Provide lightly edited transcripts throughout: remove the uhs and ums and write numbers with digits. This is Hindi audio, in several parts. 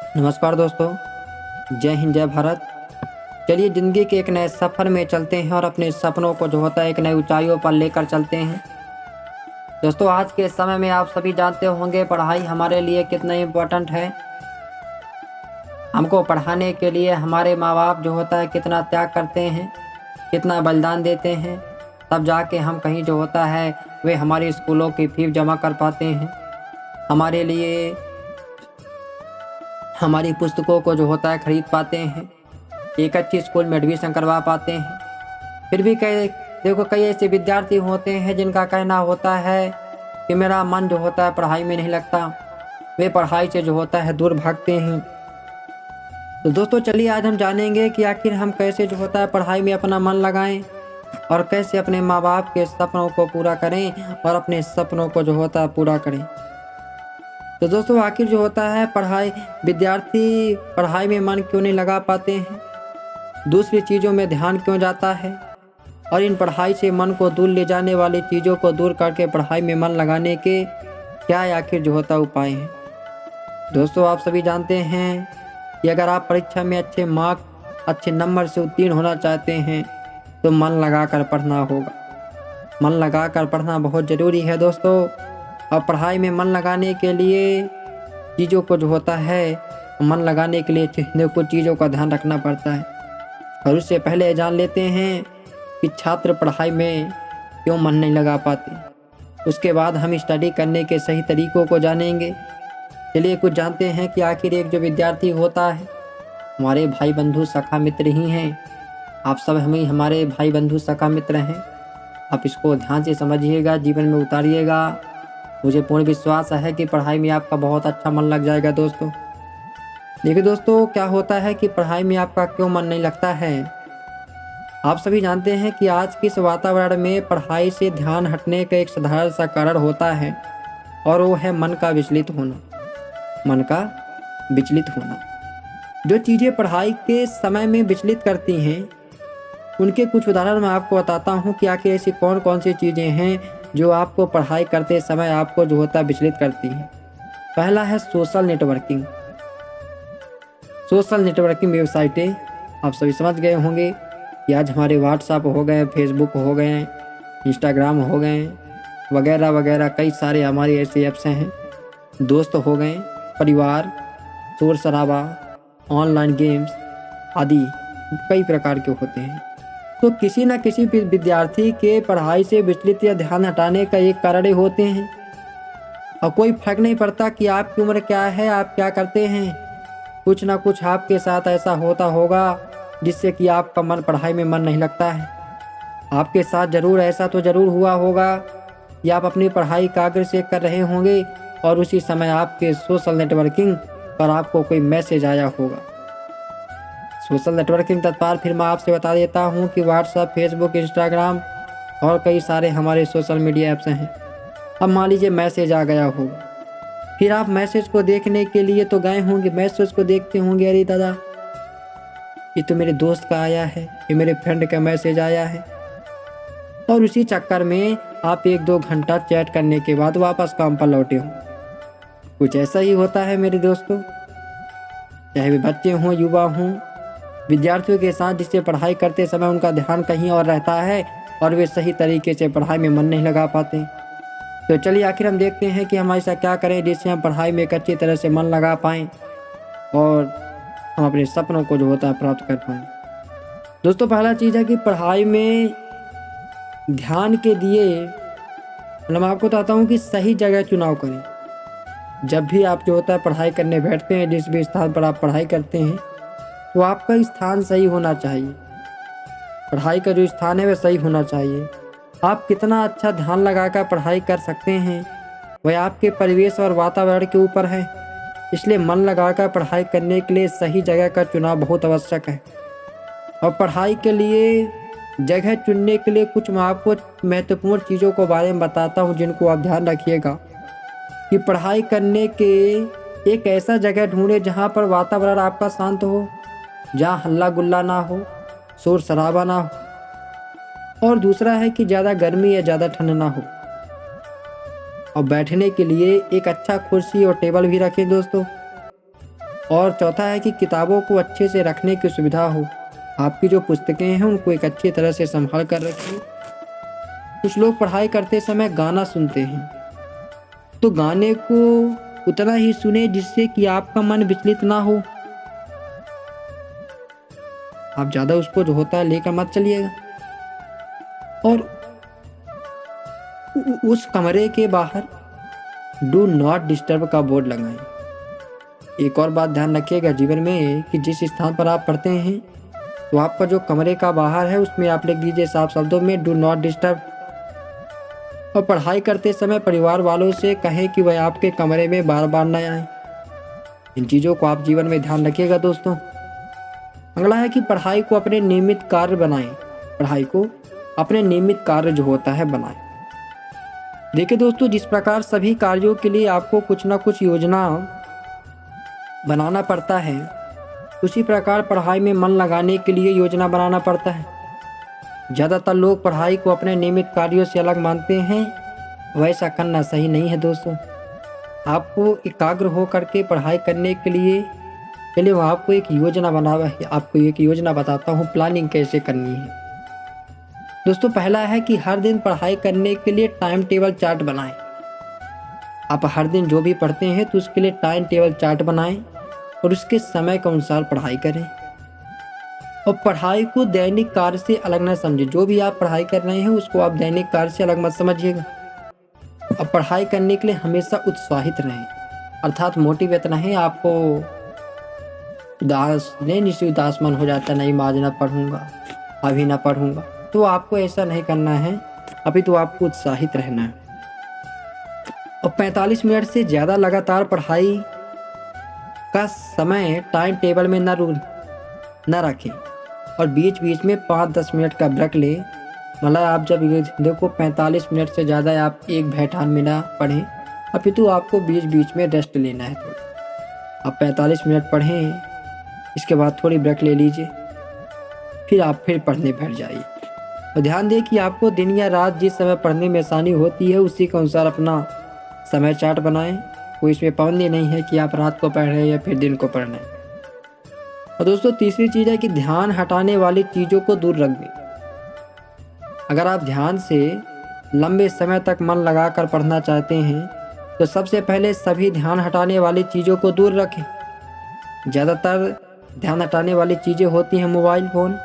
नमस्कार दोस्तों, जय हिंद जय भारत। चलिए ज़िंदगी के एक नए सफ़र में चलते हैं और अपने सपनों को जो होता है एक नई ऊंचाइयों पर लेकर चलते हैं। दोस्तों, आज के समय में आप सभी जानते होंगे पढ़ाई हमारे लिए कितना इम्पोर्टेंट है। हमको पढ़ाने के लिए हमारे माँ बाप जो होता है कितना त्याग करते हैं, कितना बलिदान देते हैं, तब जाके हम कहीं जो होता है वे हमारे स्कूलों की फीस जमा कर पाते हैं। हमारे लिए हमारी पुस्तकों को जो होता है खरीद पाते हैं, एक अच्छी स्कूल में एडमिशन करवा पाते हैं। फिर भी कई ऐसे विद्यार्थी होते हैं जिनका कहना होता है कि मेरा मन जो होता है पढ़ाई में नहीं लगता, वे पढ़ाई से जो होता है दूर भागते हैं। तो दोस्तों, चलिए आज हम जानेंगे कि आखिर हम कैसे जो होता है पढ़ाई में अपना मन लगाएं और कैसे अपने माँ बाप के सपनों को पूरा करें और अपने सपनों को जो होता है पूरा करें। तो दोस्तों, आखिर जो होता है विद्यार्थी पढ़ाई में मन क्यों नहीं लगा पाते हैं, दूसरी चीज़ों में ध्यान क्यों जाता है और इन पढ़ाई से मन को दूर ले जाने वाली चीज़ों को दूर करके पढ़ाई में मन लगाने के क्या आखिर जो होता उपाय हैं। दोस्तों, आप सभी जानते हैं कि अगर आप परीक्षा में अच्छे नंबर से उत्तीर्ण होना चाहते हैं तो मन लगाकर पढ़ना होगा। मन लगाकर पढ़ना बहुत ज़रूरी है दोस्तों। और पढ़ाई में मन लगाने के लिए चीज़ों को जो होता है मन लगाने के लिए कुछ चीज़ों का ध्यान रखना पड़ता है। और उससे पहले जान लेते हैं कि छात्र पढ़ाई में क्यों मन नहीं लगा पाते। उसके बाद हम स्टडी करने के सही तरीक़ों को जानेंगे। चलिए कुछ जानते हैं कि आखिर एक जो विद्यार्थी होता है हमारे भाई बंधु सखा मित्र ही हैं। आप सब हमारे भाई बंधु सखा मित्र हैं। आप इसको ध्यान से समझिएगा, जीवन में उतारिएगा। मुझे पूर्ण विश्वास है कि पढ़ाई में आपका बहुत अच्छा मन लग जाएगा दोस्तों। देखिए दोस्तों, क्या होता है कि पढ़ाई में आपका क्यों मन नहीं लगता है। आप सभी जानते हैं कि आज के इस वातावरण में पढ़ाई से ध्यान हटने का एक साधारण सा कारण होता है और वो है मन का विचलित होना। मन का विचलित होना। जो चीज़ें पढ़ाई के समय में विचलित करती हैं उनके कुछ उदाहरण मैं आपको बताता हूँ कि आखिर ऐसी कौन कौन सी चीज़ें हैं जो आपको पढ़ाई करते समय आपको जो होता है विचलित करती हैं। पहला है सोशल नेटवर्किंग। सोशल नेटवर्किंग वेबसाइटें आप सभी समझ गए होंगे कि आज हमारे व्हाट्सएप हो गए, फेसबुक हो गए, इंस्टाग्राम हो गए, वगैरह वगैरह कई सारे हमारे ऐसे ऐप्स हैं। दोस्त हो गए, परिवार, शोर शराबा, ऑनलाइन गेम्स आदि कई प्रकार के होते हैं। तो किसी न किसी विद्यार्थी के पढ़ाई से विचलित या ध्यान हटाने का एक कारण होते हैं। और कोई फर्क नहीं पड़ता कि आपकी उम्र क्या है, आप क्या करते हैं, कुछ ना कुछ आपके साथ ऐसा होता होगा जिससे कि आपका मन पढ़ाई में मन नहीं लगता है। आपके साथ ज़रूर ऐसा तो ज़रूर हुआ होगा कि आप अपनी पढ़ाई कागज से कर रहे होंगे और उसी समय आपके सोशल नेटवर्किंग पर आपको कोई मैसेज आया होगा। सोशल नेटवर्किंग तत्पर फिर मैं आपसे बता देता हूँ कि व्हाट्सएप, फेसबुक, इंस्टाग्राम और कई सारे हमारे सोशल मीडिया ऐप्स हैं। अब मान लीजिए मैसेज आ गया होगा, फिर आप मैसेज को देखने के लिए तो गए होंगे, मैसेज को देखते होंगे, अरे दादा ये तो मेरे दोस्त का आया है, ये मेरे फ्रेंड का मैसेज आया है। और उसी चक्कर में आप 1-2 घंटा चैट करने के बाद वापस काम पर लौटे हो। कुछ ऐसा ही होता है मेरे दोस्तों, चाहे वे बच्चे हों, युवा हों, विद्यार्थियों के साथ जिससे पढ़ाई करते समय उनका ध्यान कहीं और रहता है और वे सही तरीके से पढ़ाई में मन नहीं लगा पाते। तो चलिए आखिर हम देखते हैं कि हम ऐसा क्या करें जिससे हम पढ़ाई में एक अच्छी तरह से मन लगा पाएँ और हम अपने सपनों को जो होता है प्राप्त कर पाएँ। दोस्तों, पहला चीज़ है कि पढ़ाई में ध्यान के लिए मैं आपको बताता हूँ कि सही जगह चुनाव करें। जब भी आप जो होता है पढ़ाई करने बैठते हैं, जिस भी स्थान पर आप पढ़ाई करते हैं, तो आपका स्थान सही होना चाहिए। पढ़ाई का जो स्थान है वह सही होना चाहिए। आप कितना अच्छा ध्यान लगाकर पढ़ाई कर सकते हैं वह आपके परिवेश और वातावरण के ऊपर है। इसलिए मन लगाकर पढ़ाई करने के लिए सही जगह का चुनाव बहुत आवश्यक है। और पढ़ाई के लिए जगह चुनने के लिए कुछ मैं आपको महत्वपूर्ण चीज़ों के बारे में बताता हूँ जिनको आप ध्यान रखिएगा कि पढ़ाई करने के एक ऐसा जगह ढूंढें जहाँ पर वातावरण आपका शांत हो, जहाँ हल्ला गुल्ला ना हो, शोर शराबा ना हो। और दूसरा है कि ज़्यादा गर्मी या ज़्यादा ठंड ना हो। और बैठने के लिए एक अच्छा कुर्सी और टेबल भी रखें दोस्तों। और चौथा है कि किताबों को अच्छे से रखने की सुविधा हो। आपकी जो पुस्तकें हैं उनको एक अच्छी तरह से संभाल कर रखिए। कुछ लोग पढ़ाई करते समय गाना सुनते हैं, तो गाने को उतना ही सुने जिससे कि आपका मन विचलित ना हो। आप ज़्यादा उसको जो होता है लेकर मत चलिएगा। और उस कमरे के बाहर डू नॉट डिस्टर्ब का बोर्ड लगाएं। एक और बात ध्यान रखिएगा जीवन में कि जिस स्थान पर आप पढ़ते हैं तो आपका जो कमरे का बाहर है उसमें आप लिख दीजिए साफ शब्दों में डू नॉट डिस्टर्ब। और पढ़ाई करते समय परिवार वालों से कहें कि वह आपके कमरे में बार बार न आए। इन चीज़ों को आप जीवन में ध्यान रखिएगा दोस्तों। अगला है कि पढ़ाई को अपने नियमित कार्य बनाएं। पढ़ाई को अपने नियमित कार्य जो होता है बनाएं। देखिए दोस्तों, जिस प्रकार सभी कार्यों के लिए आपको कुछ ना कुछ योजना बनाना पड़ता है, उसी प्रकार पढ़ाई में मन लगाने के लिए योजना बनाना पड़ता है। ज़्यादातर लोग पढ़ाई को अपने नियमित कार्यों से अलग मानते हैं, वैसा करना सही नहीं है दोस्तों। आपको एकाग्र हो करके पढ़ाई करने के लिए चलिए मैं आपको एक योजना बताता हूँ प्लानिंग कैसे करनी है। दोस्तों, पहला है कि हर दिन पढ़ाई करने के लिए टाइम टेबल चार्ट बनाएं। आप हर दिन जो भी पढ़ते हैं तो उसके लिए टाइम टेबल चार्ट बनाएं और उसके समय के अनुसार पढ़ाई करें। और पढ़ाई को दैनिक कार्य से अलग न समझें। जो भी आप पढ़ाई कर रहे हैं उसको आप दैनिक कार्य से अलग मत समझिएगा। अब पढ़ाई करने के लिए हमेशा उत्साहित रहें, अर्थात मोटिवेट रहें। आपको उदास मन हो जाता है, नहीं मैं आज ना पढ़ूंगा, अभी ना पढ़ूंगा, तो आपको ऐसा नहीं करना है। अभी तो आपको उत्साहित रहना है। और 45 मिनट से ज़्यादा लगातार पढ़ाई का समय टाइम टेबल में न रखें और बीच बीच में 5-10 मिनट का ब्रेक लें। मतलब आप जब ये देखो 45 मिनट से ज़्यादा आप एक बैठान में ना पढ़ें, अभी तो आपको बीच बीच में रेस्ट लेना है। थोड़ा आप 45 मिनट पढ़ें, इसके बाद थोड़ी ब्रेक ले लीजिए, फिर आप फिर पढ़ने बैठ जाइए। और ध्यान दें कि आपको दिन या रात जिस समय पढ़ने में आसानी होती है उसी के अनुसार अपना समय चार्ट बनाएं। कोई इसमें पाबंदी नहीं है कि आप रात को पढ़ रहे हैं या फिर दिन को पढ़ रहे हैं। और दोस्तों, तीसरी चीज़ है कि ध्यान हटाने वाली चीज़ों को दूर रख दें। अगर आप ध्यान से लंबे समय तक मन लगाकर पढ़ना चाहते हैं तो सबसे पहले सभी ध्यान हटाने वाली चीज़ों को दूर रखें। ज़्यादातर ध्यान हटाने वाली चीज़ें होती हैं mobile phone,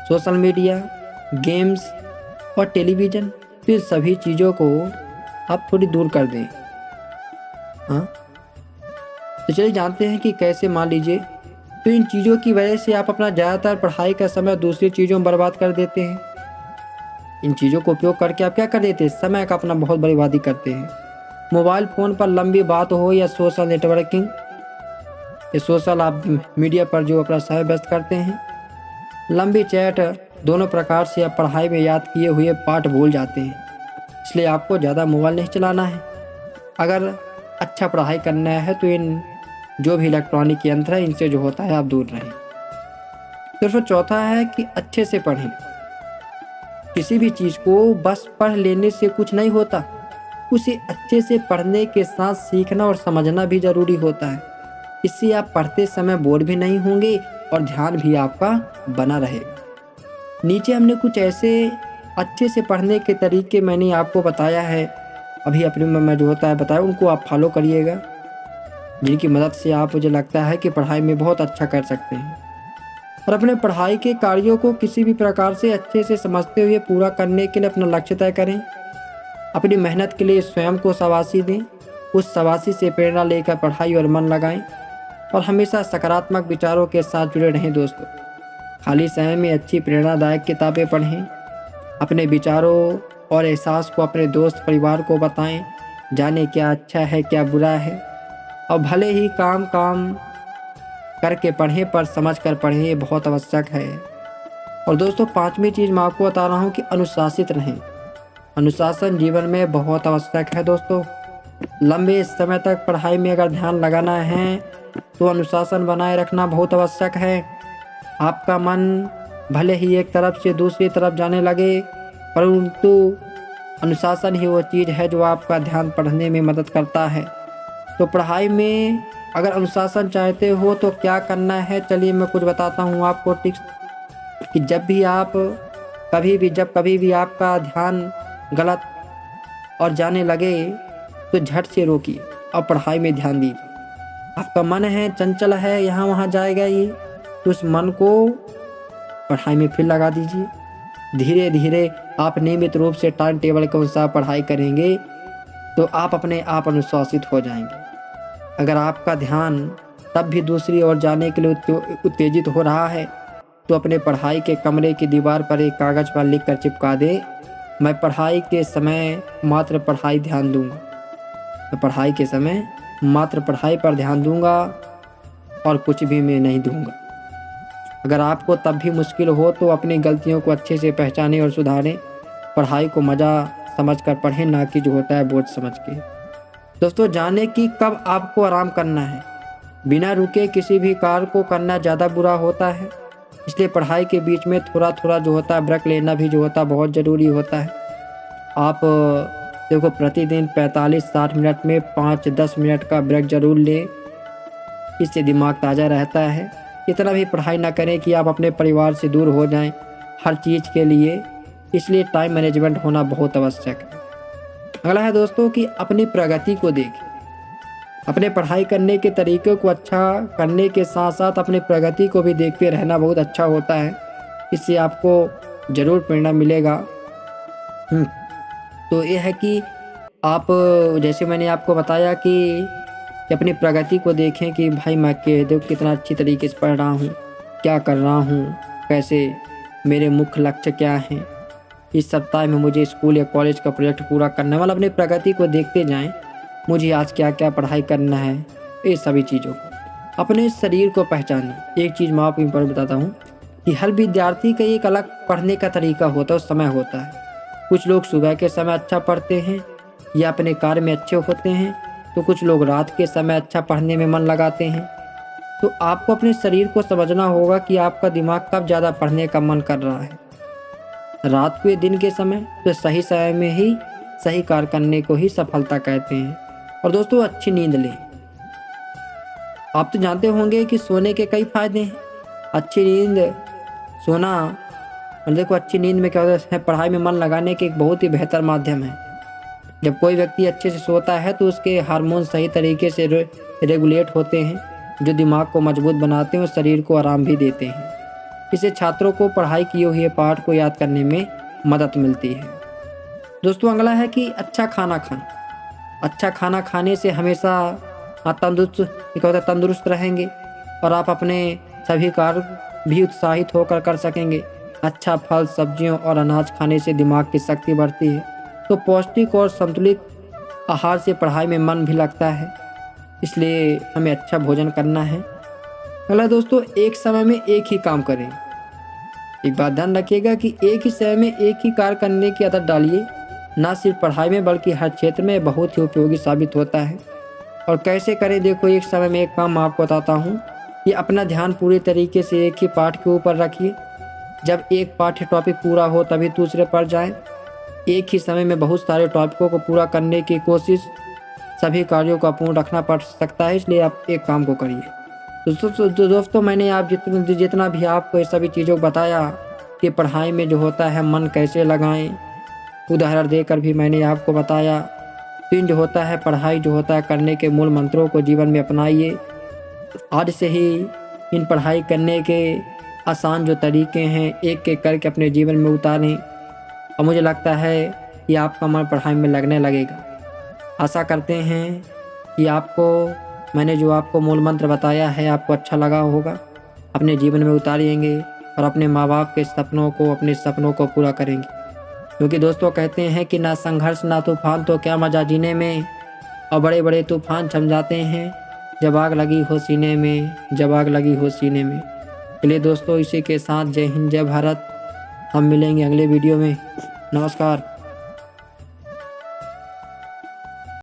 social media, games और टेलीविज़न। तो इन सभी चीज़ों को आप थोड़ी दूर कर दें। हाँ, तो चलिए जानते हैं कि कैसे। मान लीजिए तो इन चीज़ों की वजह से आप अपना ज़्यादातर पढ़ाई का समय दूसरी चीज़ों में बर्बाद कर देते हैं। इन चीज़ों को उपयोग करके आप क्या कर देते हैं, समय का अपना बहुत बर्बादी करते हैं। मोबाइल फ़ोन पर लंबी बात हो या सोशल नेटवर्किंग या सोशल आप मीडिया पर जो अपना समय व्यस्त करते हैं, लंबी चैट, दोनों प्रकार से आप पढ़ाई में याद किए हुए पाठ भूल जाते हैं। इसलिए आपको ज़्यादा मोबाइल नहीं चलाना है। अगर अच्छा पढ़ाई करना है तो इन जो भी इलेक्ट्रॉनिक यंत्र है इनसे जो होता है आप दूर रहें। तो फिर चौथा है कि अच्छे से पढ़ें। किसी भी चीज़ को बस पढ़ लेने से कुछ नहीं होता, उसे अच्छे से पढ़ने के साथ सीखना और समझना भी ज़रूरी होता है। इससे आप पढ़ते समय बोर भी नहीं होंगे और ध्यान भी आपका बना रहेगा। नीचे हमने कुछ ऐसे अच्छे से पढ़ने के तरीके मैंने आपको बताया है, अभी अपने में जो होता है बताया, उनको आप फॉलो करिएगा, जिनकी मदद से आप मुझे लगता है कि पढ़ाई में बहुत अच्छा कर सकते हैं। और अपने पढ़ाई के कार्यों को किसी भी प्रकार से अच्छे से समझते हुए पूरा करने के लिए अपना लक्ष्य तय करें। अपनी मेहनत के लिए स्वयं को शाबाशी दें, उस शाबाशी से प्रेरणा लेकर पढ़ाई और मन लगाएं और हमेशा सकारात्मक विचारों के साथ जुड़े रहें। दोस्तों, खाली समय में अच्छी प्रेरणादायक किताबें पढ़ें, अपने विचारों और एहसास को अपने दोस्त परिवार को बताएं, जाने क्या अच्छा है क्या बुरा है। और भले ही काम करके पढ़ें पर समझ कर पढ़ें, ये बहुत आवश्यक है। और दोस्तों, पांचवी चीज़ मैं आपको बता रहा हूँ कि अनुशासित रहें। अनुशासन जीवन में बहुत आवश्यक है दोस्तों। लंबे समय तक पढ़ाई में अगर ध्यान लगाना है तो अनुशासन बनाए रखना बहुत आवश्यक है। आपका मन भले ही एक तरफ से दूसरी तरफ जाने लगे, परंतु अनुशासन ही वो चीज़ है जो आपका ध्यान पढ़ने में मदद करता है। तो पढ़ाई में अगर अनुशासन चाहते हो तो क्या करना है, चलिए मैं कुछ बताता हूँ आपको टिप्स कि जब कभी भी आपका ध्यान गलत और जाने लगे तो झट से रोकिए और पढ़ाई में ध्यान दीजिए। आपका मन है चंचल है, यहाँ वहाँ जाएगा ये, तो उस मन को पढ़ाई में फिर लगा दीजिए। धीरे धीरे आप नियमित रूप से टाइम टेबल के अनुसार पढ़ाई करेंगे तो आप अपने आप अनुशासित हो जाएंगे। अगर आपका ध्यान तब भी दूसरी ओर जाने के लिए उत्तेजित हो रहा है तो अपने पढ़ाई के कमरे की दीवार पर एक कागज़ पर लिख कर चिपका दे, मैं पढ़ाई के समय मात्र पढ़ाई ध्यान दूंगा, मैं पढ़ाई के समय मात्र पढ़ाई पर ध्यान दूंगा और कुछ भी मैं नहीं दूंगा। अगर आपको तब भी मुश्किल हो तो अपनी गलतियों को अच्छे से पहचानें और सुधारें। पढ़ाई को मज़ा समझकर पढ़ें, ना कि जो होता है बोझ समझ के। दोस्तों, जाने कि कब आपको आराम करना है। बिना रुके किसी भी कार्य को करना ज़्यादा बुरा होता है, इसलिए पढ़ाई के बीच में थोड़ा थोड़ा जो होता है ब्रेक लेना भी जो होता है बहुत ज़रूरी होता है। आप देखो प्रतिदिन 45-60 मिनट में 5-10 मिनट का ब्रेक ज़रूर लें, इससे दिमाग ताज़ा रहता है। इतना भी पढ़ाई ना करें कि आप अपने परिवार से दूर हो जाएं हर चीज़ के लिए, इसलिए टाइम मैनेजमेंट होना बहुत आवश्यक है। अगला है दोस्तों कि अपनी प्रगति को देखें। अपने पढ़ाई करने के तरीके को अच्छा करने के साथ साथ अपनी प्रगति को भी देखते रहना बहुत अच्छा होता है, इससे आपको ज़रूर प्रेरणा मिलेगा। तो ये है कि आप जैसे मैंने आपको बताया कि अपनी प्रगति को देखें कि भाई मैं देखो कितना अच्छी तरीके से पढ़ रहा हूँ, क्या कर रहा हूँ, कैसे मेरे मुख्य लक्ष्य क्या हैं, इस सप्ताह में मुझे स्कूल या कॉलेज का प्रोजेक्ट पूरा करना है। मतलब अपनी प्रगति को देखते जाएं, मुझे आज क्या क्या पढ़ाई करना है, ये सभी चीज़ों को। अपने शरीर को पहचानें। एक चीज़ मैं आपको इम्पोर्टेंट बताता हूँ कि हर विद्यार्थी का एक अलग पढ़ने का तरीका होता है, उस समय होता है। कुछ लोग सुबह के समय अच्छा पढ़ते हैं या अपने कार्य में अच्छे होते हैं, तो कुछ लोग रात के समय अच्छा पढ़ने में मन लगाते हैं। तो आपको अपने शरीर को समझना होगा कि आपका दिमाग कब ज़्यादा पढ़ने का मन कर रहा है, रात को या दिन के समय। तो सही समय में ही सही कार्य करने को ही सफलता कहते हैं। और दोस्तों, अच्छी नींद लें। आप तो जानते होंगे कि सोने के कई फायदे हैं। अच्छी नींद सोना, और देखो अच्छी नींद में क्या होता है, पढ़ाई में मन लगाने के एक बहुत ही बेहतर माध्यम है। जब कोई व्यक्ति अच्छे से सोता है तो उसके हार्मोन सही तरीके से रेगुलेट होते हैं, जो दिमाग को मजबूत बनाते हैं और शरीर को आराम भी देते हैं। इससे छात्रों को पढ़ाई किए हुए पाठ को याद करने में मदद मिलती है। दोस्तों, अगला है कि अच्छा खाना खाएं। अच्छा खाना खाने से हमेशा तंदुरुस्त रहेंगे और आप अपने सभी कार्य भी उत्साहित होकर कर सकेंगे। अच्छा फल, सब्जियों और अनाज खाने से दिमाग की शक्ति बढ़ती है। तो पौष्टिक और संतुलित आहार से पढ़ाई में मन भी लगता है, इसलिए हमें अच्छा भोजन करना है। अगला दोस्तों, एक समय में एक ही काम करें। एक बात ध्यान रखिएगा कि एक ही समय में एक ही कार्य करने की आदत डालिए, ना सिर्फ पढ़ाई में बल्कि हर क्षेत्र में बहुत ही उपयोगी साबित होता है। और कैसे करें, देखो एक समय में एक काम मैं आपको बताता हूँ कि अपना ध्यान पूरी तरीके से एक ही पाठ के ऊपर रखिए। जब एक पाठ्य टॉपिक पूरा हो तभी दूसरे पर जाएं। एक ही समय में बहुत सारे टॉपिकों को पूरा करने की कोशिश सभी कार्यों को पूर्ण रखना पड़ सकता है, इसलिए आप एक काम को करिए। दोस्तों, मैंने आप जितना भी आपको ये सभी चीज़ों को बताया कि पढ़ाई में जो होता है मन कैसे लगाएं, उदाहरण देकर भी मैंने आपको बताया। तो इन जो होता है पढ़ाई जो होता है करने के मूल मंत्रों को जीवन में अपनाइए। आज से ही इन पढ़ाई करने के आसान जो तरीके हैं एक एक करके अपने जीवन में उतारें, और मुझे लगता है कि आपका मन पढ़ाई में लगने लगेगा। आशा करते हैं कि मैंने जो आपको मूल मंत्र बताया है आपको अच्छा लगा होगा। अपने जीवन में उतारेंगे और अपने माँ बाप के अपने सपनों को पूरा करेंगे। क्योंकि दोस्तों कहते हैं कि ना संघर्ष ना तूफान, तो क्या मज़ा जीने में। और बड़े बड़े तूफान छम जाते हैं जब आग लगी हो सीने में, जब आग लगी हो सीने में। चलिए दोस्तों, इसी के साथ जय हिंद, जय भारत। हम मिलेंगे अगले वीडियो में। नमस्कार।